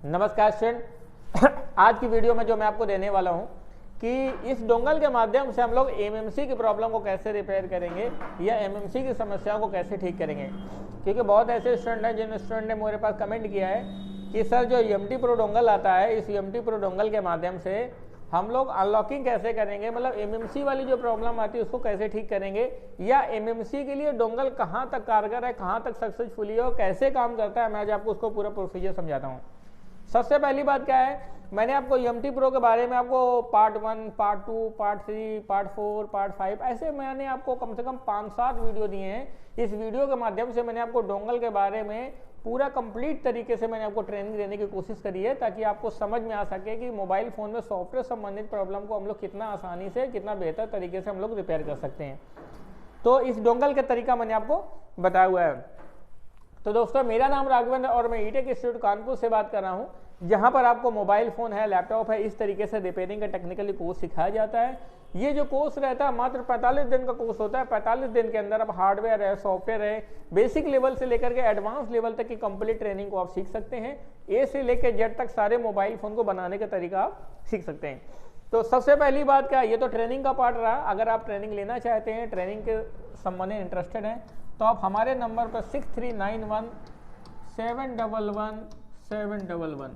नमस्कार स्टूडेंट। आज की वीडियो में जो मैं आपको देने वाला हूं कि इस डोंगल के माध्यम से हम लोग एमएमसी की प्रॉब्लम को कैसे रिपेयर करेंगे या एमएमसी की समस्याओं को कैसे ठीक करेंगे। क्योंकि बहुत ऐसे स्टूडेंट हैं जिन स्टूडेंट ने मेरे पास कमेंट किया है कि सर जो एमटी प्रो डोंगल आता है, इस एमटी प्रो डोंगल के माध्यम से हम लोग अनलॉकिंग कैसे करेंगे, मतलब एमएमसी वाली जो प्रॉब्लम आती है उसको कैसे ठीक करेंगे, या एमएमसी के लिए डोंगल कहाँ तक कारगर है, कहाँ तक सक्सेसफुली है और कैसे काम करता है। मैं आज आपको उसको पूरा प्रोसीजर समझाता हूँ। सबसे पहली बात क्या है, मैंने आपको एमटी प्रो के बारे में आपको part 1, part 2, part 3, part 4, part 5 ऐसे मैंने आपको कम से कम 5-7 वीडियो दिए हैं। इस वीडियो के माध्यम से मैंने आपको डोंगल के बारे में पूरा कंप्लीट तरीके से मैंने आपको ट्रेनिंग देने की कोशिश करी है, ताकि आपको समझ में आ सके कि मोबाइल फ़ोन में सॉफ्टवेयर संबंधित प्रॉब्लम को हम लोग कितना आसानी से, कितना बेहतर तरीके से हम लोग रिपेयर कर सकते हैं। तो इस डोंगल का तरीका मैंने आपको बताया हुआ है। तो दोस्तों, मेरा नाम राघवेंद्र और मैं ईटेक इंस्टीट्यूट कानपुर से बात कर रहा हूँ, जहाँ पर आपको मोबाइल फ़ोन है, लैपटॉप है, इस तरीके से रिपेयरिंग का टेक्निकली कोर्स सिखाया जाता है। ये जो कोर्स रहता है मात्र 45 दिन का कोर्स होता है। 45 दिन के अंदर आप हार्डवेयर है, सॉफ्टवेयर है, बेसिक लेवल से लेकर के एडवांस लेवल तक की कंप्लीट ट्रेनिंग को आप सीख सकते हैं। ए से लेकर जेड तक सारे मोबाइल फ़ोन को बनाने का तरीका आप सीख सकते हैं। तो सबसे पहली बात क्या है, ये तो ट्रेनिंग का पार्ट रहा। अगर आप ट्रेनिंग लेना चाहते हैं, ट्रेनिंग के संबंध में इंटरेस्टेड हैं, तो आप हमारे नंबर पर 6391-711-711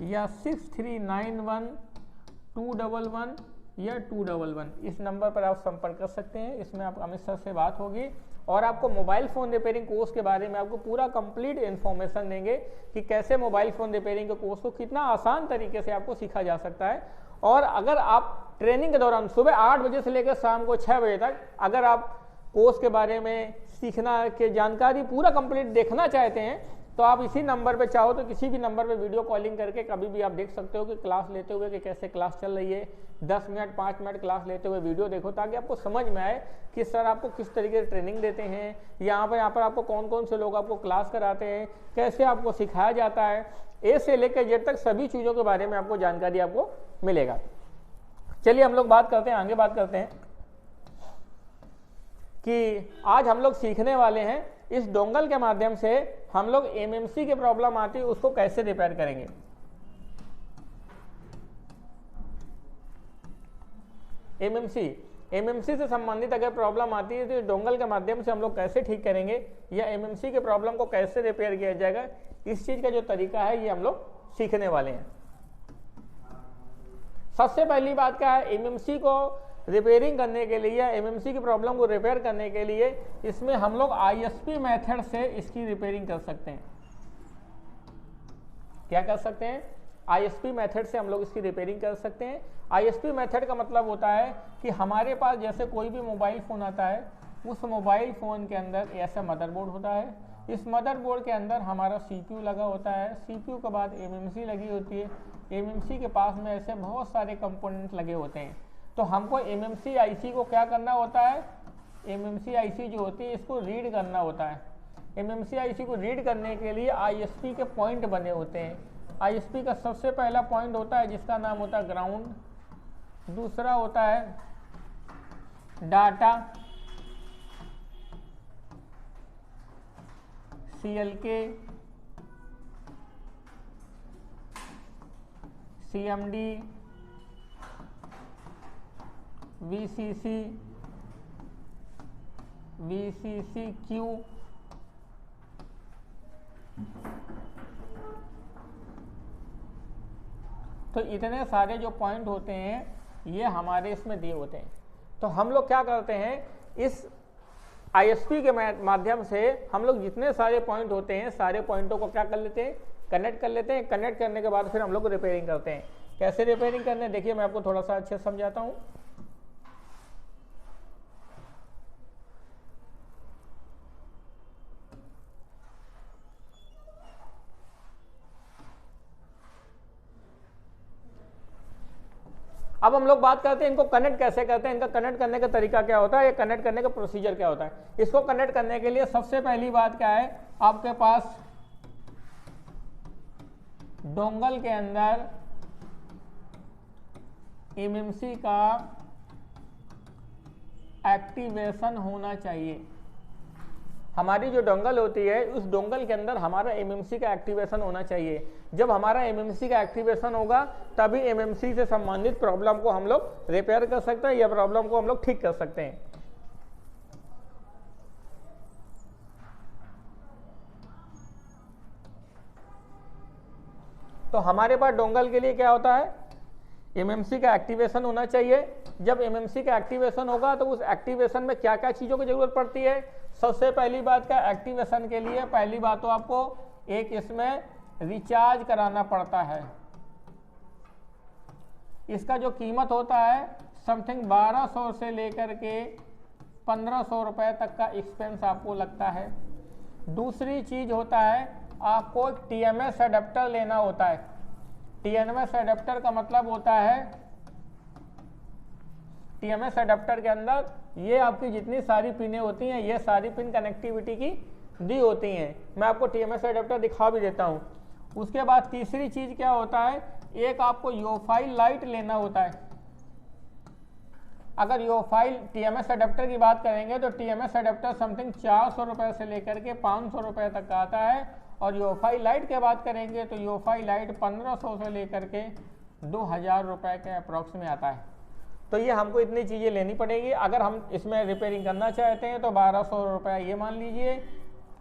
या 6391-211 या 211 इस नंबर पर आप संपर्क कर सकते हैं। इसमें आप अमित सर से बात होगी और आपको मोबाइल फ़ोन रिपेयरिंग कोर्स के बारे में आपको पूरा कंप्लीट इन्फॉर्मेशन देंगे कि कैसे मोबाइल फ़ोन रिपेयरिंग के कोर्स को कितना आसान तरीके से आपको सीखा जा सकता है। और अगर आप ट्रेनिंग के दौरान सुबह 8 बजे से लेकर शाम को 6 बजे तक अगर आप कोर्स के बारे में सीखना के जानकारी पूरा कंप्लीट देखना चाहते हैं, तो आप इसी नंबर पे चाहो तो किसी भी नंबर पे वीडियो कॉलिंग करके कभी भी आप देख सकते हो कि क्लास लेते हुए कि कैसे क्लास चल रही है। 10 मिनट 5 मिनट क्लास लेते हुए वीडियो देखो, ताकि आपको समझ में आए कि सर आपको किस तरीके से ट्रेनिंग देते हैं, यहाँ पर आपको कौन कौन से लोग आपको क्लास कराते हैं, कैसे आपको सिखाया जाता है। ए से लेकर जेड तक सभी चीज़ों के बारे में आपको जानकारी आपको मिलेगा। चलिए हम लोग बात करते हैं, आगे बात करते हैं कि आज हम लोग सीखने वाले हैं इस डोंगल के माध्यम से हम लोग एमएमसी की प्रॉब्लम आती है उसको कैसे रिपेयर करेंगे। एमएमसी से संबंधित अगर प्रॉब्लम आती है तो डोंगल के माध्यम से हम लोग कैसे ठीक करेंगे या एमएमसी के प्रॉब्लम को कैसे रिपेयर किया जाएगा, इस चीज का जो तरीका है ये हम लोग सीखने वाले हैं। सबसे पहली बात क्या है, एमएमसी को रिपेयरिंग करने के लिए या एमएमसी की प्रॉब्लम को रिपेयर करने के लिए इसमें हम लोग आईएसपी मेथड से इसकी रिपेयरिंग कर सकते हैं। क्या कर सकते हैं? आईएसपी मेथड से हम लोग इसकी रिपेयरिंग कर सकते हैं। आईएसपी मेथड का मतलब होता है कि हमारे पास जैसे कोई भी मोबाइल फ़ोन आता है, उस मोबाइल फ़ोन के अंदर ऐसा मदरबोर्ड होता है। इस मदरबोर्ड के अंदर हमारा सीपीयू लगा होता है। सीपीयू के बाद एमएमसी लगी होती है। एमएमसी के पास में ऐसे बहुत सारे कंपोनेंट लगे होते हैं। तो हमको एमएमसी आईसी को क्या करना होता है, एमएमसी आईसी जो होती है इसको रीड करना होता है। एमएमसी आईसी को रीड करने के लिए आईएसपी के पॉइंट बने होते हैं। आईएसपी का सबसे पहला पॉइंट होता है जिसका नाम होता है ग्राउंड, दूसरा होता है डाटा, सीएलके, सीएमडी, वीसीसी, वीसीसी-क्यू, तो इतने सारे जो पॉइंट होते हैं ये हमारे इसमें दिए होते हैं। तो हम लोग क्या करते हैं, इस आईएसपी के माध्यम से हम लोग जितने सारे पॉइंट होते हैं सारे पॉइंटों को क्या कर लेते हैं, कनेक्ट कर लेते हैं। कनेक्ट करने के बाद फिर हम लोग रिपेयरिंग करते हैं। कैसे रिपेयरिंग करने, देखिए मैं आपको थोड़ा सा अच्छे से समझाता हूँ। अब हम लोग बात करते हैं इनको कनेक्ट कैसे करते हैं, इनका कनेक्ट करने का तरीका क्या होता है, या कनेक्ट करने का प्रोसीजर क्या होता है। इसको कनेक्ट करने के लिए सबसे पहली बात क्या है, आपके पास डोंगल के अंदर एमएमसी का एक्टिवेशन होना चाहिए। हमारी जो डोंगल होती है उस डोंगल के अंदर हमारा एमएमसी का एक्टिवेशन होना चाहिए। जब हमारा एमएमसी का एक्टिवेशन होगा तभी एमएमसी से संबंधित प्रॉब्लम को हम लोग रिपेयर कर सकते हैं या प्रॉब्लम को हम लोग ठीक कर सकते हैं। तो हमारे पास डोंगल के लिए क्या होता है, एमएमसी का एक्टिवेशन होना चाहिए। जब एमएमसी का एक्टिवेशन होगा तो उस एक्टिवेशन में क्या क्या चीज़ों की जरूरत पड़ती है। सबसे पहली बात का एक्टिवेशन के लिए पहली बात तो आपको एक इसमें रिचार्ज कराना पड़ता है। इसका जो कीमत होता है समथिंग 1200 से लेकर के 1500 रुपए तक का एक्सपेंस आपको लगता है। दूसरी चीज होता है आपको एक टीएमएस अडेप्टर लेना होता है। टीएमएस अडेप्टर का मतलब होता है, टीएमएस अडेप्टर के अंदर ये आपकी जितनी सारी पिनें होती हैं ये सारी पिन कनेक्टिविटी की दी होती हैं। मैं आपको टीएमएस अडेप्टर दिखा भी देता हूँ। उसके बाद तीसरी चीज क्या होता है, एक आपको योफाई लाइट लेना होता है। अगर योफाई टीएमएस अडेप्टर की बात करेंगे तो टीएमएस अडेप्टर समथिंग 400 रुपए से लेकर के 500 रुपए तक का आता है, और योफाई लाइट की बात करेंगे तो योफाई लाइट 1500 से लेकर के 2000 रुपए के अप्रॉक्स में आता है। तो ये हमको इतनी चीज़ें लेनी पड़ेगी। अगर हम इसमें रिपेयरिंग करना चाहते हैं तो 1200 रुपये ये मान लीजिए,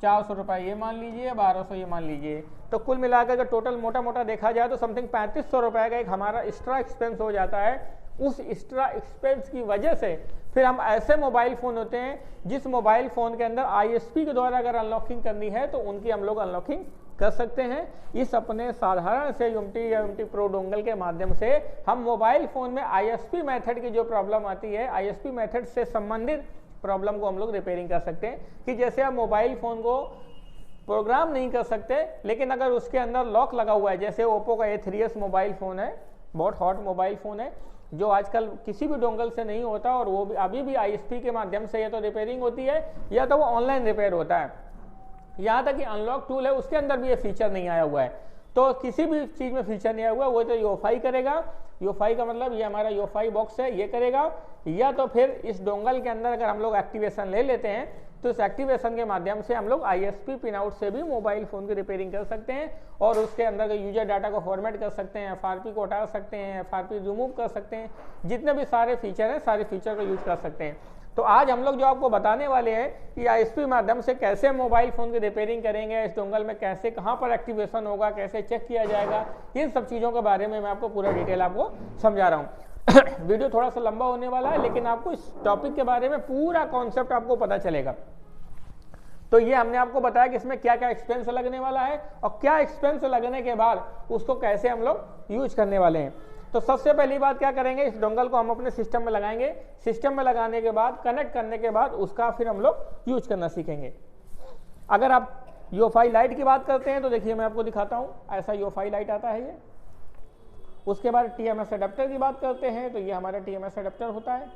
400 रुपये ये मान लीजिए, 1200 ये मान लीजिए। तो कुल मिलाकर के टोटल मोटा मोटा देखा जाए तो समथिंग 3500 रुपये का एक हमारा एक्स्ट्रा एक्सपेंस हो जाता है। उस एक्स्ट्रा एक्सपेंस की वजह से फिर हम ऐसे मोबाइल फ़ोन होते हैं जिस मोबाइल फ़ोन के अंदर आईएसपी के द्वारा अगर अनलॉकिंग करनी है तो उनकी हम लोग अनलॉकिंग कर सकते हैं। इस अपने साधारण से यूएमटी या यूएमटी प्रो डोंगल के माध्यम से हम मोबाइल फ़ोन में आईएसपी मेथड की जो प्रॉब्लम आती है, आईएसपी मेथड से संबंधित प्रॉब्लम को हम लोग रिपेयरिंग कर सकते हैं। कि जैसे आप मोबाइल फ़ोन को प्रोग्राम नहीं कर सकते, लेकिन अगर उसके अंदर लॉक लगा हुआ है, जैसे ओप्पो का A3s मोबाइल फ़ोन है, बहुत हॉट मोबाइल फ़ोन है जो आजकल किसी भी डोंगल से नहीं होता, और वो भी अभी भी आईएसपी के माध्यम से या तो रिपेयरिंग होती है या तो वो ऑनलाइन रिपेयर होता है। यहाँ तक कि अनलॉक टूल है उसके अंदर भी ये फीचर नहीं आया हुआ है। तो किसी भी चीज़ में फीचर नहीं आया हुआ वो तो योफाई करेगा। योफाई का मतलब ये हमारा योफाई बॉक्स है, ये करेगा। या तो फिर इस डोंगल के अंदर अगर हम लोग एक्टिवेशन ले लेते हैं तो इस एक्टिवेशन के माध्यम से हम लोग आईएसपी पिन आउट से भी मोबाइल फ़ोन की रिपेयरिंग कर सकते हैं, और उसके अंदर के यूजर डाटा को फॉर्मेट कर सकते हैं, एफआरपी को हटा सकते हैं, एफआरपी रिमूव कर सकते हैं, जितने भी सारे फीचर हैं सारे फीचर को यूज कर सकते हैं। तो आज हम लोग जो आपको बताने वाले हैं कि आईएसपी माध्यम से कैसे मोबाइल फ़ोन की रिपेयरिंग करेंगे, इस डोंगल में कैसे कहाँ पर एक्टिवेशन होगा, कैसे चेक किया जाएगा, इन सब चीज़ों के बारे में मैं आपको पूरा डिटेल आपको समझा रहा हूँ। वीडियो थोड़ा सा लंबा होने वाला है, लेकिन आपको इस टॉपिक के बारे में पूरा कॉन्सेप्ट आपको पता चलेगा। तो ये हमने आपको बताया कि इसमें क्या क्या एक्सपेंस लगने वाला है और क्या एक्सपेंस लगने के बाद उसको कैसे हम लोग यूज करने वाले हैं। तो सबसे पहली बात क्या करेंगे, इस डोंगल को हम अपने सिस्टम में लगाएंगे। सिस्टम में लगाने के बाद, कनेक्ट करने के बाद उसका फिर हम लोग यूज करना सीखेंगे। अगर आप योफाई लाइट की बात करते हैं तो देखिए मैं आपको दिखाता हूँ, ऐसा योफाई लाइट आता है ये। उसके बाद टीएमएस अडेप्टर की बात करते हैं तो ये हमारा टीएमएस अडेप्टर होता है।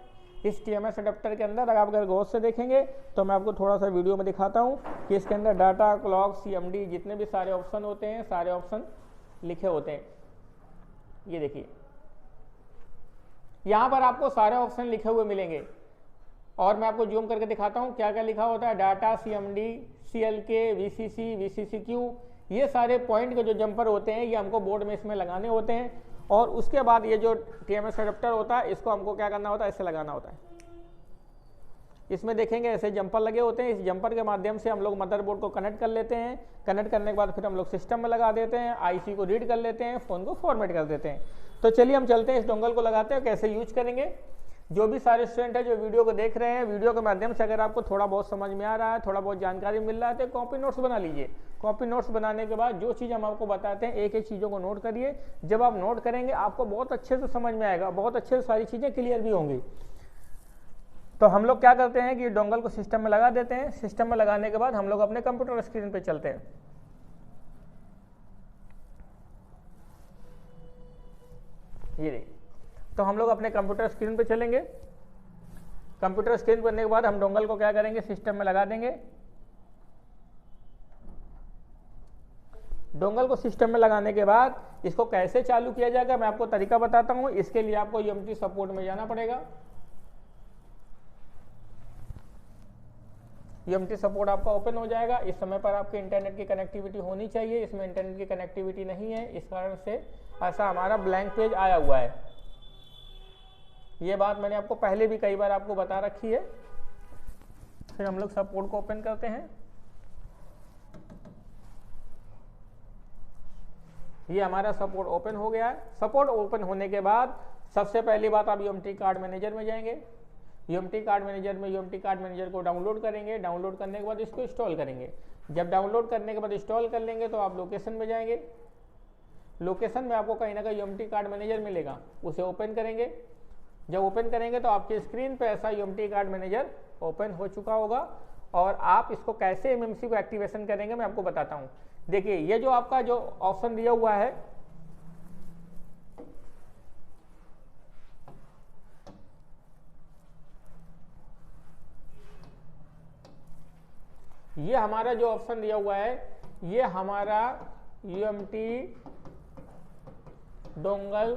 इस टीएमएस अडेप्टर के अंदर आप अगर गौर से देखेंगे तो मैं आपको थोड़ा सा वीडियो में दिखाता हूँ कि इसके अंदर डाटा, क्लॉक, सीएमडी जितने भी सारे ऑप्शन होते हैं सारे ऑप्शन लिखे होते हैं। ये देखिए यहाँ पर आपको सारे ऑप्शन लिखे हुए मिलेंगे, और मैं आपको जूम करके दिखाता हूँ क्या क्या लिखा होता है। डाटा, सीएमडी, सीएलके, वीसीसी, वीसीसीक्यू, ये सारे पॉइंट के जो जंपर होते हैं ये हमको बोर्ड में इसमें लगाने होते हैं। और उसके बाद ये जो टीएमएस अडेप्टर होता है इसको हमको क्या करना होता है, ऐसे लगाना होता है। इसमें देखेंगे ऐसे जंपर लगे होते हैं। इस जंपर के माध्यम से हम लोग मदरबोर्ड को कनेक्ट कर लेते हैं। कनेक्ट करने के बाद फिर हम लोग सिस्टम में लगा देते हैं, आईसी को रीड कर लेते हैं, फ़ोन को फॉर्मेट कर देते हैं। तो चलिए हम चलते हैं, इस डोंगल को लगाते हैं, कैसे यूज करेंगे। जो भी सारे स्टूडेंट है जो वीडियो को देख रहे हैं, वीडियो के माध्यम से अगर आपको थोड़ा बहुत समझ में आ रहा है, थोड़ा बहुत जानकारी मिल रहा है तो कॉपी नोट्स बना लीजिए। कॉपी नोट्स बनाने के बाद जो चीज़ हम आपको बताते हैं एक एक चीज़ों को नोट करिए। जब आप नोट करेंगे आपको बहुत अच्छे से समझ में आएगा, बहुत अच्छे से सारी चीज़ें क्लियर भी होंगी। तो हम लोग क्या करते हैं कि डोंगल को सिस्टम में लगा देते हैं। सिस्टम में लगाने के बाद हम लोग अपने कंप्यूटर स्क्रीन पे चलते हैं। ये देखिए, तो हम लोग अपने कंप्यूटर स्क्रीन पे चलेंगे। कंप्यूटर स्क्रीन करने के बाद हम डोंगल को क्या करेंगे, सिस्टम में लगा देंगे। डोंगल को सिस्टम में लगाने के बाद इसको कैसे चालू किया जाएगा मैं आपको तरीका बताता हूँ। इसके लिए आपको यूएमटी सपोर्ट में जाना पड़ेगा। UMT सपोर्ट आपका ओपन हो जाएगा। इस समय पर आपके इंटरनेट की कनेक्टिविटी होनी चाहिए, इसमें इंटरनेट की कनेक्टिविटी नहीं है, इस कारण से ऐसा हमारा ब्लैंक पेज आया हुआ है। ये बात मैंने आपको पहले भी कई बार आपको बता रखी है। फिर हम लोग सपोर्ट को ओपन करते हैं। ये हमारा सपोर्ट ओपन हो गया है। सपोर्ट ओपन होने के बाद सबसे पहली बात आप UMT कार्ड मैनेजर में जाएंगे। UMT कार्ड मैनेजर में UMT कार्ड मैनेजर को डाउनलोड करेंगे। डाउनलोड करने के बाद इसको इंस्टॉल करेंगे। जब डाउनलोड करने के बाद इंस्टॉल कर लेंगे तो आप लोकेशन में जाएंगे। लोकेशन में आपको कहीं ना कहीं UMT कार्ड मैनेजर मिलेगा, उसे ओपन करेंगे। जब ओपन करेंगे तो आपकी स्क्रीन पे ऐसा UMT कार्ड मैनेजर ओपन हो चुका होगा। और आप इसको कैसे MMC को एक्टिवेशन करेंगे मैं आपको बताता हूँ। देखिए, ये जो आपका जो ऑप्शन दिया हुआ है, ये हमारा जो ऑप्शन दिया हुआ है, ये हमारा UMT डोंगल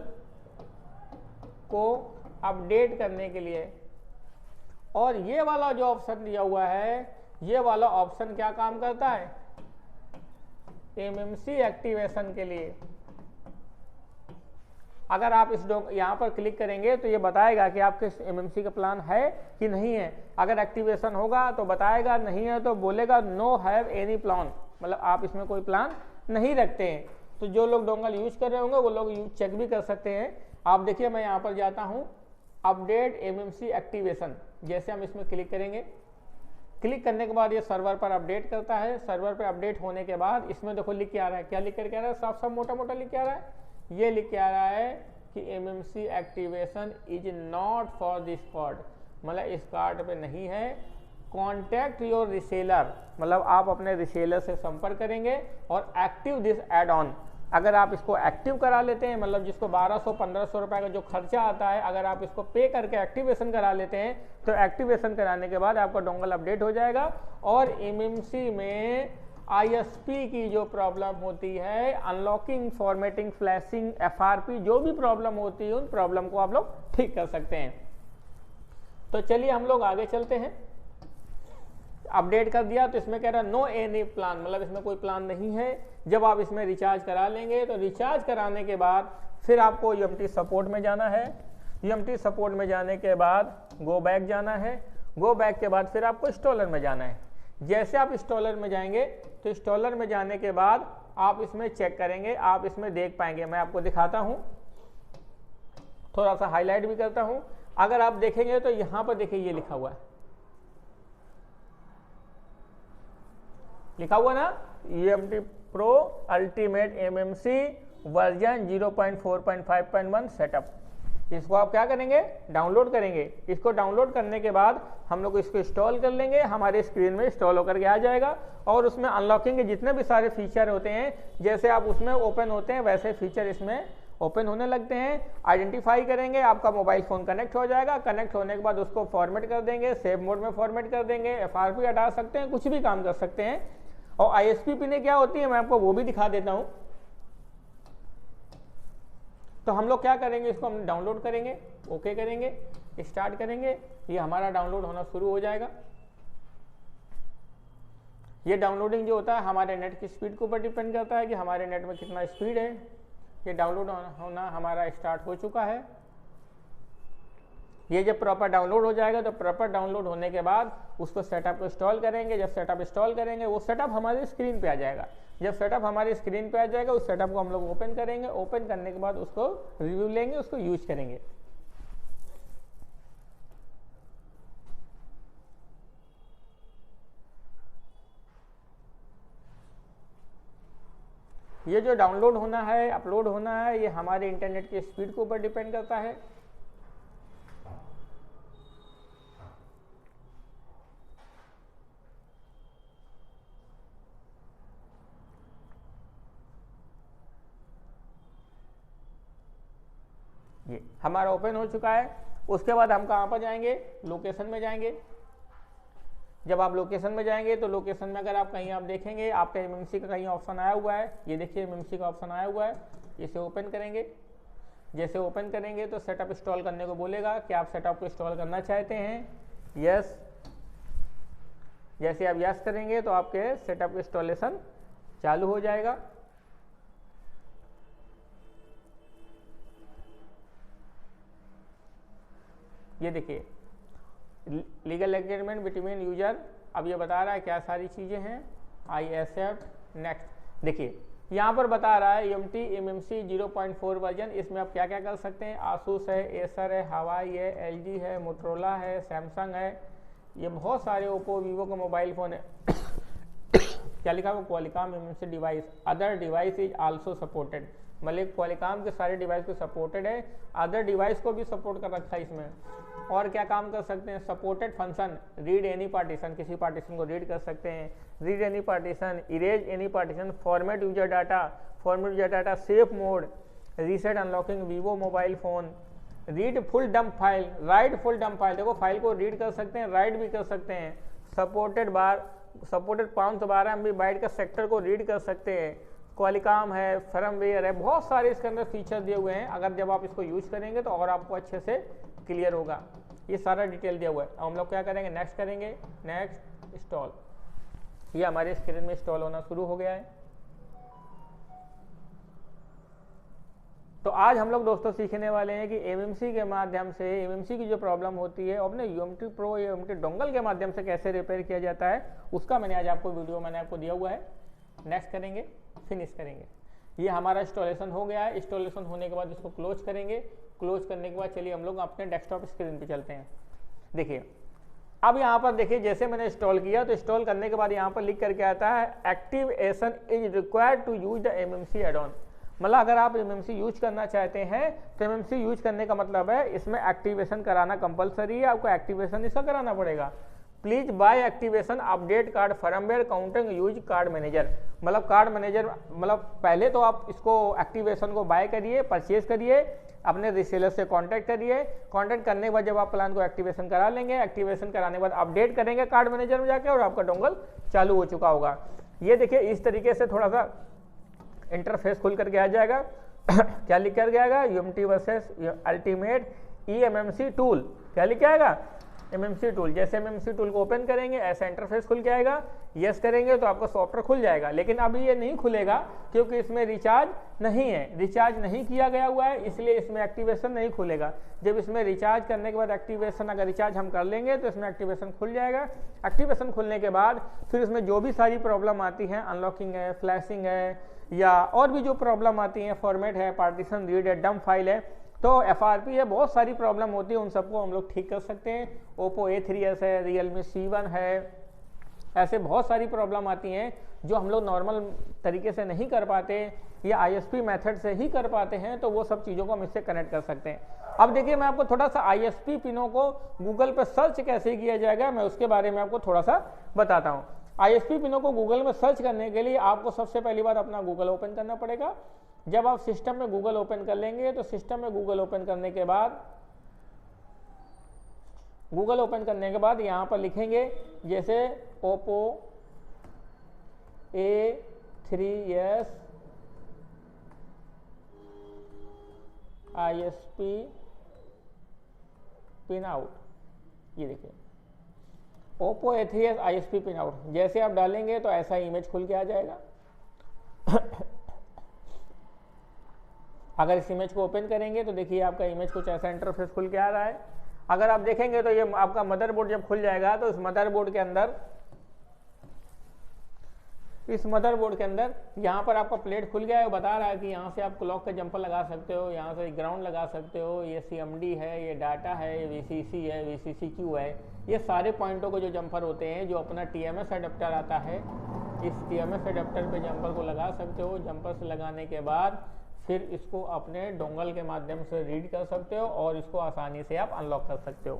को अपडेट करने के लिए। और ये वाला जो ऑप्शन दिया हुआ है, ये वाला ऑप्शन क्या काम करता है? MMC एक्टिवेशन के लिए। अगर आप इस यहाँ पर क्लिक करेंगे तो ये बताएगा कि आपके MMC का प्लान है कि नहीं है। अगर एक्टिवेशन होगा तो बताएगा, नहीं है तो बोलेगा नो हैव एनी प्लान, मतलब आप इसमें कोई प्लान नहीं रखते हैं। तो जो लोग डोंगल यूज कर रहे होंगे वो लोग चेक भी कर सकते हैं। आप देखिए, मैं यहाँ पर जाता हूँ अपडेट MMC एक्टिवेशन। जैसे हम इसमें क्लिक करेंगे, क्लिक करने के बाद ये सर्वर पर अपडेट करता है। सर्वर पर अपडेट होने के बाद इसमें देखो लिख के आ रहा है, क्या लिख कर आ रहा है? साफ साफ मोटा मोटा लिख के आ रहा है। ये लिख के आ रहा है कि MMC activation is not for this card, मतलब इस कार्ड पे नहीं है। कॉन्टैक्ट योर रिसेलर, मतलब आप अपने रिसेलर से संपर्क करेंगे और एक्टिव दिस एड ऑन। अगर आप इसको एक्टिव करा लेते हैं, मतलब जिसको 1200-1500 रुपए का जो खर्चा आता है, अगर आप इसको पे करके एक्टिवेशन करा लेते हैं तो एक्टिवेशन कराने के बाद आपका डोंगल अपडेट हो जाएगा। और MMC में ISP की जो प्रॉब्लम होती है, अनलॉकिंग, फॉर्मेटिंग, फ्लैशिंग, FRP, जो भी प्रॉब्लम होती है उन प्रॉब्लम को आप लोग ठीक कर सकते हैं। तो चलिए हम लोग आगे चलते हैं। अपडेट कर दिया तो इसमें कह रहा नो एनी प्लान, मतलब इसमें कोई प्लान नहीं है। जब आप इसमें रिचार्ज करा लेंगे तो रिचार्ज कराने के बाद फिर आपको UMT सपोर्ट में जाना है। UMT सपोर्ट में जाने के बाद गो बैक जाना है। गो बैक के बाद फिर आपको इंस्टॉलर में जाना है। जैसे आप इंस्टॉलर में जाएंगे तो इंस्टॉलर में जाने के बाद आप इसमें चेक करेंगे, आप इसमें देख पाएंगे। मैं आपको दिखाता हूं, थोड़ा सा हाईलाइट भी करता हूं। अगर आप देखेंगे तो यहां पर देखिए ये लिखा हुआ है, लिखा हुआ ना UMT pro ultimate MMC version 0.4.5.1 setup. इसको आप क्या करेंगे? डाउनलोड करेंगे। इसको डाउनलोड करने के बाद हम लोग इसको इंस्टॉल कर लेंगे, हमारे स्क्रीन में इंस्टॉल होकर के आ जाएगा। और उसमें अनलॉकिंग के जितने भी सारे फीचर होते हैं, जैसे आप उसमें ओपन होते हैं वैसे फीचर इसमें ओपन होने लगते हैं। आइडेंटिफाई करेंगे, आपका मोबाइल फ़ोन कनेक्ट हो जाएगा। कनेक्ट होने के बाद उसको फॉर्मेट कर देंगे, सेव मोड में फॉर्मेट कर देंगे, FRP हटा सकते हैं, कुछ भी काम कर सकते हैं। और ISP पिनें क्या होती है मैं आपको वो भी दिखा देता हूं। तो हम लोग क्या करेंगे, इसको हम डाउनलोड करेंगे, ओके करेंगे, स्टार्ट करेंगे, ये हमारा डाउनलोड होना शुरू हो जाएगा। ये डाउनलोडिंग जो होता है हमारे नेट की स्पीड के ऊपर डिपेंड करता है कि हमारे नेट में कितना स्पीड है। ये डाउनलोड होना हमारा स्टार्ट हो चुका है। ये जब प्रॉपर डाउनलोड हो जाएगा तो प्रॉपर डाउनलोड होने के बाद उसको सेटअप को इंस्टॉल करेंगे। जब सेटअप इंस्टॉल करेंगे वो सेटअप हमारी स्क्रीन पे आ जाएगा। जब सेटअप हमारी स्क्रीन पे आ जाएगा उस सेटअप को हम लोग ओपन करेंगे। ओपन करने के बाद उसको रिव्यू लेंगे, उसको यूज करेंगे। ये जो डाउनलोड होना है, अपलोड होना है, ये हमारे इंटरनेट की स्पीड के ऊपर डिपेंड करता है। ये हमारा ओपन हो चुका है। उसके बाद हम कहाँ पर जाएंगे? लोकेशन में जाएंगे। जब आप लोकेशन में जाएंगे तो लोकेशन में अगर आप कहीं आप देखेंगे आपका MMC का कहीं ऑप्शन आया हुआ है, ये देखिए MMC का ऑप्शन आया हुआ है। इसे ओपन करेंगे। जैसे ओपन करेंगे तो सेटअप इंस्टॉल करने को बोलेगा कि आप सेटअप को इंस्टॉल करना चाहते हैं, यस। जैसे आप यस करेंगे तो आपके सेटअप इंस्टॉलेशन चालू हो जाएगा। ये देखिए लीगल एग्रीमेंट बिटवीन यूजर, अब ये बता रहा है क्या सारी चीज़ें हैं, आई एक्सेप्ट नेक्स्ट। देखिए यहाँ पर बता रहा है UMT MMC 0.4 वर्जन, इसमें आप क्या क्या कर सकते हैं, आसूस है, एसर है, हवाई है, LG है, मोटरोला है, सैमसंग है, ये बहुत सारे ओप्पो वीवो का मोबाइल फ़ोन है। क्या लिखा हुआ, Qualcomm MMC device, other device is also supported, मतलब क्वालिकॉम के सारे डिवाइस को सपोर्टेड है, अदर डिवाइस को भी सपोर्ट कर रखा है इसमें। और क्या काम कर सकते हैं, supported function, read any partition, किसी पार्टीशन को रीड कर सकते हैं, read any partition, erase any partition, format user data, safe mode, reset unlocking Vivo mobile phone, read full dump file, right full dump file, देखो file को read कर सकते हैं, राइट भी कर सकते हैं, सपोर्टेड 512 MB बाइट का सेक्टर को रीड कर सकते हैं, क्वालिकॉम है, फर्मवेयर है, बहुत सारे इसके अंदर फीचर दिए हुए हैं। अगर जब आप इसको यूज करेंगे तो और आपको अच्छे से क्लियर होगा, ये सारा डिटेल दिया हुआ है। अब हम लोग क्या करेंगे, नेक्स्ट करेंगे, नेक्स्ट इंस्टॉल, ये हमारे स्क्रीन में इंस्टॉल होना शुरू हो गया है। तो आज हम लोग दोस्तों सीखने वाले हैं कि MMC के माध्यम से MMC की जो प्रॉब्लम होती है अपने UMT प्रो या UMT डोंगल के माध्यम से कैसे रिपेयर किया जाता है, उसका मैंने आज आपको वीडियो दिया हुआ है। नेक्स्ट करेंगे, फिनिश करेंगे। ये हमारा इंस्टॉलेशन हो गया है। इंस्टॉलेशन होने के बाद इसको क्लोज करेंगे। क्लोज करने के बाद चलिए हम लोग अपने डेस्कटॉप स्क्रीन पे चलते हैं। देखिए अब यहाँ पर देखिए, जैसे मैंने इंस्टॉल किया तो इंस्टॉल करने के बाद यहाँ पर लिख करके आता है activation is required to use the MMC add on, मतलब अगर आप MMC यूज करना चाहते हैं तो MMC यूज करने का मतलब है इसमें एक्टिवेशन कराना कंपलसरी है, आपको एक्टिवेशन इसका कराना पड़ेगा। Please buy activation update card firmware counting use card manager, मतलब कार्ड मैनेजर, मतलब पहले तो आप इसको एक्टिवेशन को बाय करिए, परचेज करिए, अपने रिसेलर से कांटेक्ट करिए। कांटेक्ट करने के बाद जब आप प्लान को एक्टिवेशन करा लेंगे, एक्टिवेशन कराने के बाद अपडेट करेंगे कार्ड मैनेजर में जाके और आपका डोंगल चालू हो चुका होगा। ये देखिए इस तरीके से थोड़ा सा इंटरफेस खुल करके आ जाएगा। क्या लिख कर आएगा, UMT versus ultimate eMMC tool, क्या लिख के आएगा, MMC टूल। जैसे MMC टूल को ओपन करेंगे ऐसा इंटरफेस खुल के आएगा, यस करेंगे तो आपका सॉफ्टवेयर खुल जाएगा। लेकिन अभी ये नहीं खुलेगा क्योंकि इसमें रिचार्ज नहीं है, रिचार्ज नहीं किया गया हुआ है, इसलिए इसमें एक्टिवेशन नहीं खुलेगा। जब इसमें रिचार्ज करने के बाद एक्टिवेशन, अगर रिचार्ज हम कर लेंगे तो इसमें एक्टिवेशन खुल जाएगा। एक्टिवेशन खुलने के बाद फिर इसमें जो भी सारी प्रॉब्लम आती हैं, अनलॉकिंग है, फ्लैशिंग है, या और भी जो प्रॉब्लम आती हैं, फॉर्मेट है, पार्टीशन रीड है, डंप फाइल है, तो FRP है, बहुत सारी प्रॉब्लम होती है, उन सबको हम लोग ठीक कर सकते हैं। Oppo A3s है, Realme C1 है, ऐसे बहुत सारी प्रॉब्लम आती हैं जो हम लोग नॉर्मल तरीके से नहीं कर पाते या ISP मेथड से ही कर पाते हैं, तो वो सब चीज़ों को हम इससे कनेक्ट कर सकते हैं। अब देखिए मैं आपको थोड़ा सा ISP पिनों को गूगल पर सर्च कैसे किया जाएगा, मैं उसके बारे में आपको थोड़ा सा बताता हूँ। ISP पिनों को गूगल में सर्च करने के लिए आपको सबसे पहली बार अपना गूगल ओपन करना पड़ेगा। जब आप सिस्टम में गूगल ओपन कर लेंगे तो सिस्टम में गूगल ओपन करने के बाद यहाँ पर लिखेंगे जैसे Oppo A3s ISP pin out, ये देखिए Oppo A3s ISP pin out, जैसे आप डालेंगे तो ऐसा इमेज खुल के आ जाएगा। अगर इस इमेज को ओपन करेंगे तो देखिए आपका इमेज कुछ ऐसा इंटरफेस खुल के आ रहा है। अगर आप देखेंगे तो ये आपका मदरबोर्ड जब खुल जाएगा तो इस मदरबोर्ड के अंदर यहाँ पर आपका प्लेट खुल गया है, बता रहा है कि यहाँ से आप क्लॉक का जंपर लगा सकते हो, यहाँ से ग्राउंड लगा सकते हो, ये CMD है, ये डाटा है, ये VCC है, VCCQ है, ये सारे पॉइंटों को जो जंपर होते हैं, जो अपना TMS अडेप्टर आता है, इस TMS अडेप्टर पे जंपर को लगा सकते हो। जंपर से लगाने के बाद फिर इसको अपने डोंगल के माध्यम से रीड कर सकते हो और इसको आसानी से आप अनलॉक कर सकते हो।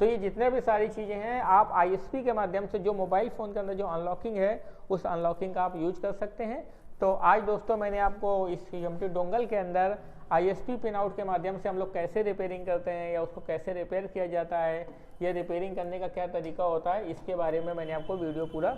तो ये जितने भी सारी चीज़ें हैं आप ISP के माध्यम से, जो मोबाइल फ़ोन के अंदर जो अनलॉकिंग है उस अनलॉकिंग का आप यूज कर सकते हैं। तो आज दोस्तों मैंने आपको इस UMT डोंगल के अंदर ISP पिन आउट के माध्यम से हम लोग कैसे रिपेयरिंग करते हैं या उसको कैसे रिपेयर किया जाता है या रिपेयरिंग करने का क्या तरीका होता है, इसके बारे में मैंने आपको वीडियो पूरा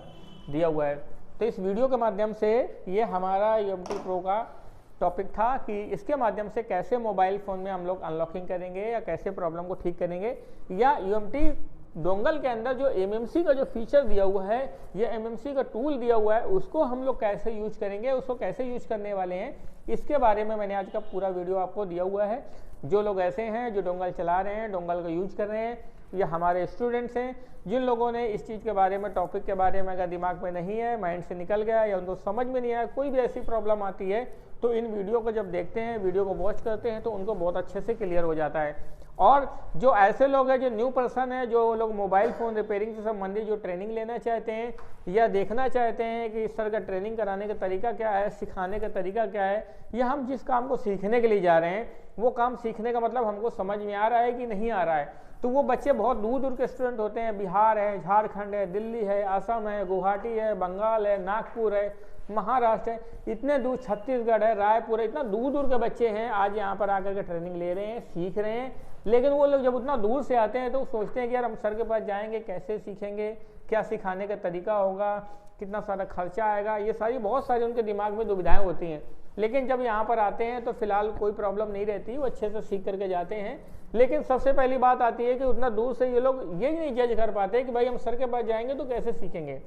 दिया हुआ है। तो इस वीडियो के माध्यम से ये हमारा UMT प्रो का टॉपिक था कि इसके माध्यम से कैसे मोबाइल फ़ोन में हम लोग अनलॉकिंग करेंगे या कैसे प्रॉब्लम को ठीक करेंगे, या UMT डोंगल के अंदर जो एमएमसी का जो फीचर दिया हुआ है, ये एमएमसी का टूल दिया हुआ है, उसको हम लोग कैसे यूज करेंगे, उसको कैसे यूज करने वाले हैं, इसके बारे में मैंने आज का पूरा वीडियो आपको दिया हुआ है। जो लोग ऐसे हैं जो डोंगल चला रहे हैं, डोंगल का यूज कर रहे हैं, या हमारे स्टूडेंट्स हैं जिन लोगों ने इस चीज़ के बारे में, टॉपिक के बारे में अगर दिमाग में नहीं है, माइंड से निकल गया या उनको समझ में नहीं आया, कोई भी ऐसी प्रॉब्लम आती है, तो इन वीडियो को जब देखते हैं, वीडियो को वॉच करते हैं, तो उनको बहुत अच्छे से क्लियर हो जाता है। और जो ऐसे लोग हैं, जो न्यू पर्सन है, जो लोग मोबाइल फ़ोन रिपेयरिंग से संबंधित जो ट्रेनिंग लेना चाहते हैं या देखना चाहते हैं कि इस तरह का ट्रेनिंग कराने का तरीका क्या है, सिखाने का तरीका क्या है, या हम जिस काम को सीखने के लिए जा रहे हैं वो काम सीखने का मतलब हमको समझ में आ रहा है कि नहीं आ रहा है, तो वो बच्चे बहुत दूर दूर के स्टूडेंट होते हैं। बिहार है, झारखंड है, दिल्ली है, असम है, गुवाहाटी है, बंगाल है, नागपुर है, महाराष्ट्र है, इतने दूर, छत्तीसगढ़ है, रायपुर है, इतना दूर दूर के बच्चे हैं आज यहाँ पर आकर के ट्रेनिंग ले रहे हैं, सीख रहे हैं। लेकिन वो लोग जब उतना दूर से आते हैं तो सोचते हैं कि यार हम सर के पास जाएंगे, कैसे सीखेंगे, क्या सिखाने का तरीका होगा, कितना सारा खर्चा आएगा, ये सारी बहुत सारी उनके दिमाग में दुविधाएं होती हैं। लेकिन जब यहाँ पर आते हैं तो फिलहाल कोई प्रॉब्लम नहीं रहती, वो अच्छे से सीख करके जाते हैं। लेकिन सबसे पहली बात आती है कि उतना दूर से ये लोग ये नहीं जज कर पाते कि भाई हम सर के पास जाएंगे तो कैसे सीखेंगे।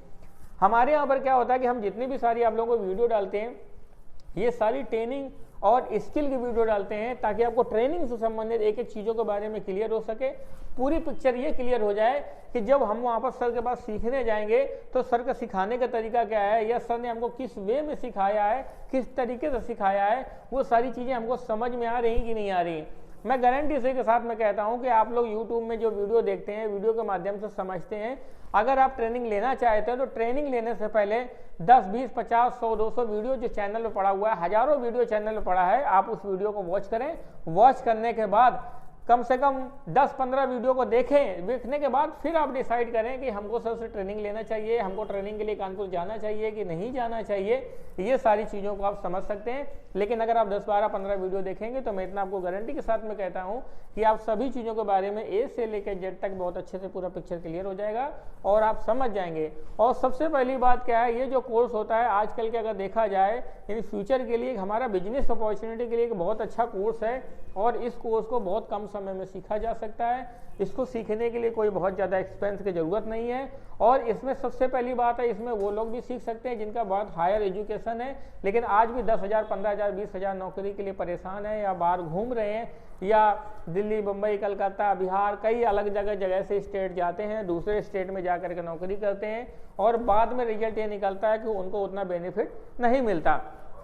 हमारे यहाँ पर क्या होता है कि हम जितनी भी सारी आप लोगों को वीडियो डालते हैं, ये सारी ट्रेनिंग और स्किल की वीडियो डालते हैं ताकि आपको ट्रेनिंग से संबंधित एक एक चीज़ों के बारे में क्लियर हो सके, पूरी पिक्चर ये क्लियर हो जाए कि जब हम वहाँ पर सर के पास सीखने जाएंगे तो सर का सिखाने का तरीका क्या है, या सर ने हमको किस वे में सिखाया है, किस तरीके से सिखाया है, वो सारी चीज़ें हमको समझ में आ रही कि नहीं आ रही। मैं गारंटी से के साथ मैं कहता हूं कि आप लोग YouTube में जो वीडियो देखते हैं, वीडियो के माध्यम से समझते हैं, अगर आप ट्रेनिंग लेना चाहते हैं तो ट्रेनिंग लेने से पहले 10, 20, 50, 100, 200 वीडियो जो चैनल पर पड़ा हुआ है, हजारों वीडियो चैनल पर पड़ा है, आप उस वीडियो को वॉच करें। वॉच करने के बाद कम से कम 10-15 वीडियो को देखें, देखने के बाद फिर आप डिसाइड करें कि हमको सर से ट्रेनिंग लेना चाहिए, हमको ट्रेनिंग के लिए कानपुर जाना चाहिए कि नहीं जाना चाहिए। ये सारी चीज़ों को आप समझ सकते हैं। लेकिन अगर आप 10, 12, 15 वीडियो देखेंगे तो मैं इतना आपको गारंटी के साथ में कहता हूं कि आप सभी चीज़ों के बारे में ए से लेकर जेड तक बहुत अच्छे से पूरा पिक्चर क्लियर हो जाएगा और आप समझ जाएंगे। और सबसे पहली बात क्या है, ये जो कोर्स होता है आजकल के अगर देखा जाए इन फ्यूचर के लिए, हमारा बिजनेस अपॉर्चुनिटी के लिए एक बहुत अच्छा कोर्स है और इस कोर्स को बहुत कम समय में सीखा जा सकता है। इसको सीखने के लिए कोई बहुत ज़्यादा एक्सपेंस की ज़रूरत नहीं है। और इसमें सबसे पहली बात है, इसमें वो लोग भी सीख सकते हैं जिनका बहुत हायर एजुकेशन है लेकिन आज भी 10,000, 15,000, 20,000 नौकरी के लिए परेशान है, या बाहर घूम रहे हैं, या दिल्ली, मुंबई, कलकत्ता, बिहार, कई अलग जगह से स्टेट जाते हैं, दूसरे स्टेट में जाकर के नौकरी करते हैं और बाद में रिजल्ट ये निकलता है कि उनको उतना बेनिफिट नहीं मिलता।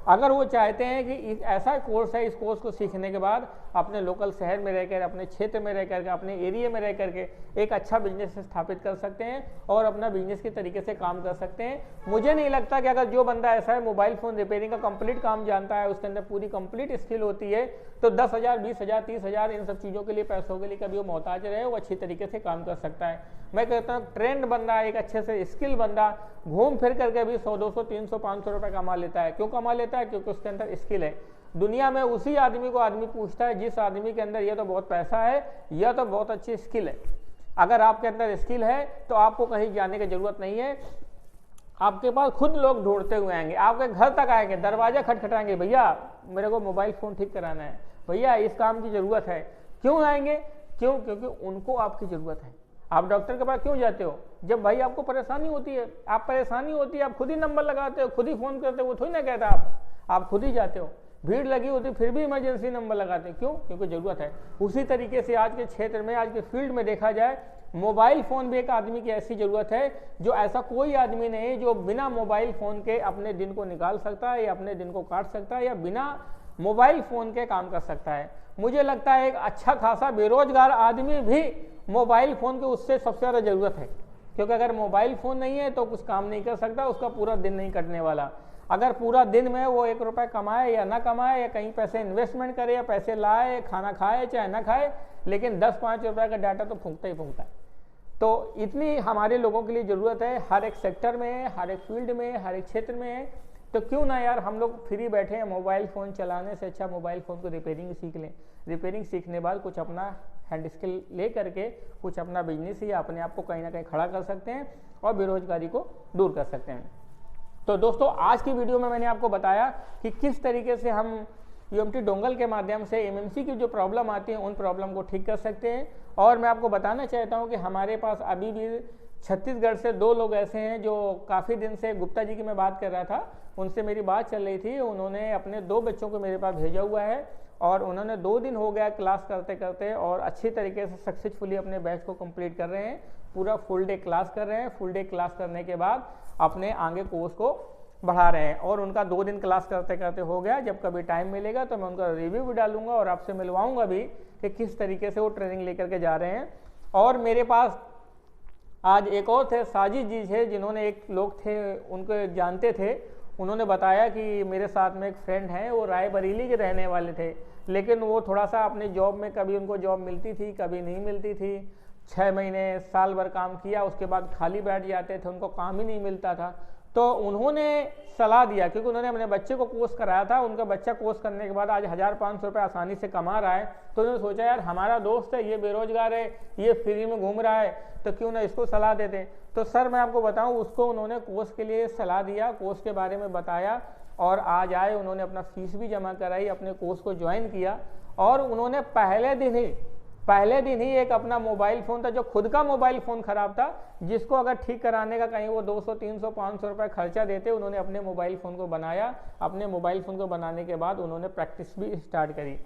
अगर वो चाहते हैं कि ऐसा कोर्स है, इस कोर्स को सीखने के बाद अपने लोकल शहर में रहकर, अपने क्षेत्र में रह करके, अपने एरिया में रह करके एक अच्छा बिजनेस स्थापित कर सकते हैं और अपना बिजनेस के तरीके से काम कर सकते हैं। मुझे नहीं लगता कि अगर जो बंदा ऐसा है मोबाइल फ़ोन रिपेयरिंग का कंप्लीट काम जानता है, उसके अंदर पूरी कंप्लीट स्किल होती है, तो 10,000, 20,000, 30,000 इन सब चीज़ों के लिए, पैसों के लिए कभी वो मोहताज रहे, वो अच्छी तरीके से काम कर सकता है। मैं कहता हूँ ट्रेंड बंदा, एक अच्छे से स्किल बंदा घूम फिर करके भी 100, 200, 300, 500 रुपये कमा लेता है। क्यों कमा लेता है? क्योंकि उसके अंदर स्किल है। दुनिया में उसी आदमी को आदमी पूछता है जिस आदमी के अंदर या तो बहुत पैसा है या तो बहुत अच्छी स्किल है। अगर आपके अंदर स्किल है तो आपको कहीं जाने की जरूरत नहीं है, आपके पास खुद लोग ढूंढते हुए आएंगे, आपके घर तक आएंगे, दरवाजा खटखटाएंगे, भैया मेरे को मोबाइल फ़ोन ठीक कराना है, भैया इस काम की ज़रूरत है। क्यों आएंगे? क्यों? क्योंकि उनको आपकी ज़रूरत है। आप डॉक्टर के पास क्यों जाते हो? जब भाई आपको परेशानी होती है, आप परेशानी होती है, आप खुद ही नंबर लगाते हो, खुद ही फ़ोन करते हो, वो थोड़ी ना कहता आप खुद ही जाते हो। भीड़ लगी होती फिर भी इमरजेंसी नंबर लगाते हैं, क्यों? क्योंकि ज़रूरत है। उसी तरीके से आज के क्षेत्र में, आज के फील्ड में देखा जाए, मोबाइल फ़ोन भी एक आदमी की ऐसी ज़रूरत है जो ऐसा कोई आदमी नहीं जो बिना मोबाइल फ़ोन के अपने दिन को निकाल सकता है या अपने दिन को काट सकता है या बिना मोबाइल फ़ोन के काम कर सकता है। मुझे लगता है एक अच्छा खासा बेरोजगार आदमी भी मोबाइल फ़ोन की उससे सबसे ज़्यादा ज़रूरत है, क्योंकि अगर मोबाइल फ़ोन नहीं है तो कुछ काम नहीं कर सकता, उसका पूरा दिन नहीं कटने वाला। अगर पूरा दिन में वो 1 रुपया कमाए या ना कमाए, या कहीं पैसे इन्वेस्टमेंट करे या पैसे लाए, खाना खाए चाहे ना खाए, लेकिन 10-5 रुपये का डाटा तो फूंकता ही फूंकता है। तो इतनी हमारे लोगों के लिए ज़रूरत है, हर एक सेक्टर में, हर एक फील्ड में, हर एक क्षेत्र में है। तो क्यों ना यार हम लोग फ्री बैठे हैं, मोबाइल फ़ोन चलाने से अच्छा मोबाइल फ़ोन को रिपेयरिंग सीख लें। रिपेयरिंग सीखने बाद कुछ अपना हैंड स्किल ले करके कुछ अपना बिजनेस या अपने आप को कहीं ना कहीं खड़ा कर सकते हैं और बेरोजगारी को दूर कर सकते हैं। तो दोस्तों आज की वीडियो में मैंने आपको बताया कि किस तरीके से हम यूएमटी डोंगल के माध्यम से एमएमसी की जो प्रॉब्लम आती है उन प्रॉब्लम को ठीक कर सकते हैं। और मैं आपको बताना चाहता हूं कि हमारे पास अभी भी छत्तीसगढ़ से 2 लोग ऐसे हैं जो काफ़ी दिन से, गुप्ता जी की मैं बात कर रहा था, उनसे मेरी बात चल रही थी, उन्होंने अपने 2 बच्चों को मेरे पास भेजा हुआ है और उन्होंने 2 दिन हो गया क्लास करते करते और अच्छी तरीके से सक्सेसफुली अपने बैच को कंप्लीट कर रहे हैं। पूरा फुल डे क्लास कर रहे हैं। फुल डे क्लास करने के बाद अपने आगे कोर्स को बढ़ा रहे हैं और उनका 2 दिन क्लास करते करते हो गया। जब कभी टाइम मिलेगा तो मैं उनका रिव्यू भी डालूंगा और आपसे मिलवाऊंगा भी कि किस तरीके से वो ट्रेनिंग लेकर के जा रहे हैं। और मेरे पास आज एक और थे, साजिद जी थे, जिन्होंने एक लोग थे उनको जानते थे, उन्होंने बताया कि मेरे साथ में एक फ्रेंड हैं, वो रायबरेली के रहने वाले थे, लेकिन वो थोड़ा सा अपने जॉब में कभी उनको जॉब मिलती थी कभी नहीं मिलती थी। 6 महीने साल भर काम किया, उसके बाद खाली बैठ जाते थे, उनको काम ही नहीं मिलता था। तो उन्होंने सलाह दिया, क्योंकि उन्होंने अपने बच्चे को कोर्स कराया था, उनका बच्चा कोर्स करने के बाद आज 1500 रुपये आसानी से कमा रहा है। तो उन्होंने सोचा यार हमारा दोस्त है, ये बेरोजगार है, ये फ्री में घूम रहा है, तो क्यों ना इसको सलाह देते हैं। तो सर मैं आपको बताऊं, उसको उन्होंने कोर्स के लिए सलाह दिया, कोर्स के बारे में बताया और आज आए, उन्होंने अपना फीस भी जमा कराई, अपने कोर्स को ज्वाइन किया और उन्होंने पहले दिन ही एक अपना मोबाइल फ़ोन था, जो खुद का मोबाइल फ़ोन ख़राब था, जिसको अगर ठीक कराने का कहीं वो 200, 300, 500 रुपये खर्चा देते, उन्होंने अपने मोबाइल फ़ोन को बनाया। अपने मोबाइल फ़ोन को बनाने के बाद उन्होंने प्रैक्टिस भी स्टार्ट करी।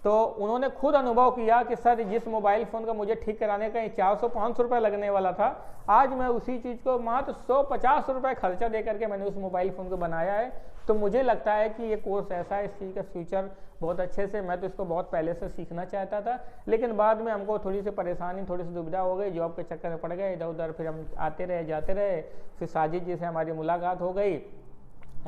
तो उन्होंने खुद अनुभव किया कि सर जिस मोबाइल फ़ोन का मुझे ठीक कराने का 400-500 रुपये लगने वाला था, आज मैं उसी चीज़ को मात्र 150 रुपये खर्चा दे करके मैंने उस मोबाइल फ़ोन को बनाया है। तो मुझे लगता है कि ये कोर्स ऐसा है, इस चीज़ का फ्यूचर बहुत अच्छे से, मैं तो इसको बहुत पहले से सीखना चाहता था, लेकिन बाद में हमको थोड़ी सी परेशानी, थोड़ी सी दुविधा हो गई, जॉब के चक्कर में पड़ गए इधर उधर, फिर हम आते रहे जाते रहे। फिर साजिद जी से हमारी मुलाकात हो गई,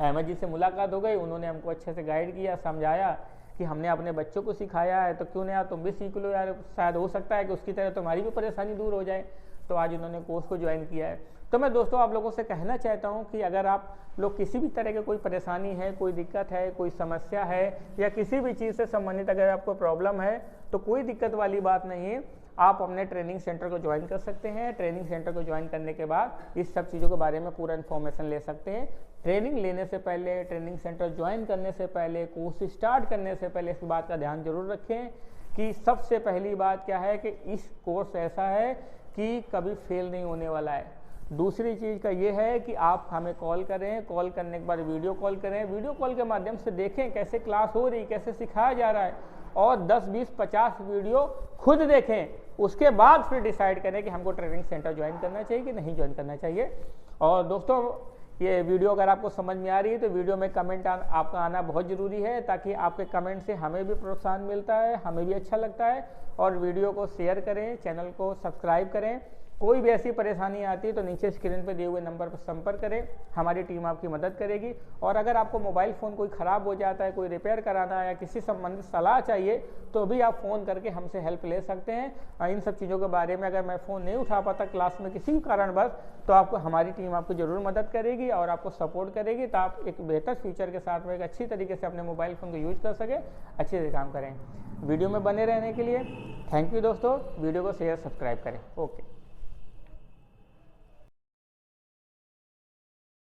अहमद जी से मुलाकात हो गई, उन्होंने हमको अच्छे से गाइड किया, समझाया कि हमने अपने बच्चों को सिखाया है तो क्यों नहीं यार तुम भी सीख लो यार, शायद हो सकता है कि उसकी तरह तुम्हारी भी परेशानी दूर हो जाए। तो आज उन्होंने कोर्स को ज्वाइन किया है। तो मैं दोस्तों आप लोगों से कहना चाहता हूं कि अगर आप लोग किसी भी तरह की कोई परेशानी है, कोई दिक्कत है, कोई समस्या है या किसी भी चीज़ से संबंधित अगर आपको प्रॉब्लम है, तो कोई दिक्कत वाली बात नहीं है, आप अपने ट्रेनिंग सेंटर को ज्वाइन कर सकते हैं। ट्रेनिंग सेंटर को ज्वाइन करने के बाद इस सब चीज़ों के बारे में पूरा इन्फॉर्मेशन ले सकते हैं। ट्रेनिंग लेने से पहले, ट्रेनिंग सेंटर ज्वाइन करने से पहले, कोर्स स्टार्ट करने से पहले इस बात का ध्यान जरूर रखें कि सबसे पहली बात क्या है कि इस कोर्स ऐसा है कि कभी फेल नहीं होने वाला है। दूसरी चीज़ का ये है कि आप हमें कॉल करें, कॉल करने के बाद वीडियो कॉल करें, वीडियो कॉल के माध्यम से देखें कैसे क्लास हो रही, कैसे सिखाया जा रहा है, और 10, 20, 50 वीडियो खुद देखें, उसके बाद फिर डिसाइड करें कि हमको ट्रेनिंग सेंटर ज्वाइन करना चाहिए कि नहीं ज्वाइन करना चाहिए। और दोस्तों ये वीडियो अगर आपको समझ में आ रही है तो वीडियो में कमेंट आपका आना बहुत ज़रूरी है, ताकि आपके कमेंट से हमें भी प्रोत्साहन मिलता है, हमें भी अच्छा लगता है। और वीडियो को शेयर करें, चैनल को सब्सक्राइब करें। कोई भी ऐसी परेशानी आती है तो नीचे स्क्रीन पर दिए हुए नंबर पर संपर्क करें, हमारी टीम आपकी मदद करेगी। और अगर आपको मोबाइल फ़ोन कोई ख़राब हो जाता है, कोई रिपेयर कराना है या किसी संबंधित सलाह चाहिए, तो भी आप फ़ोन करके हमसे हेल्प ले सकते हैं। इन सब चीज़ों के बारे में अगर मैं फ़ोन नहीं उठा पाता क्लास में किसी भी कारणवश, तो आपको हमारी टीम आपको ज़रूर मदद करेगी और आपको सपोर्ट करेगी, तो आप एक बेहतर फ्यूचर के साथ में एक अच्छी तरीके से अपने मोबाइल फ़ोन को यूज कर सकें, अच्छे से काम करें। वीडियो में बने रहने के लिए थैंक यू दोस्तों। वीडियो को शेयर, सब्सक्राइब करें। ओके।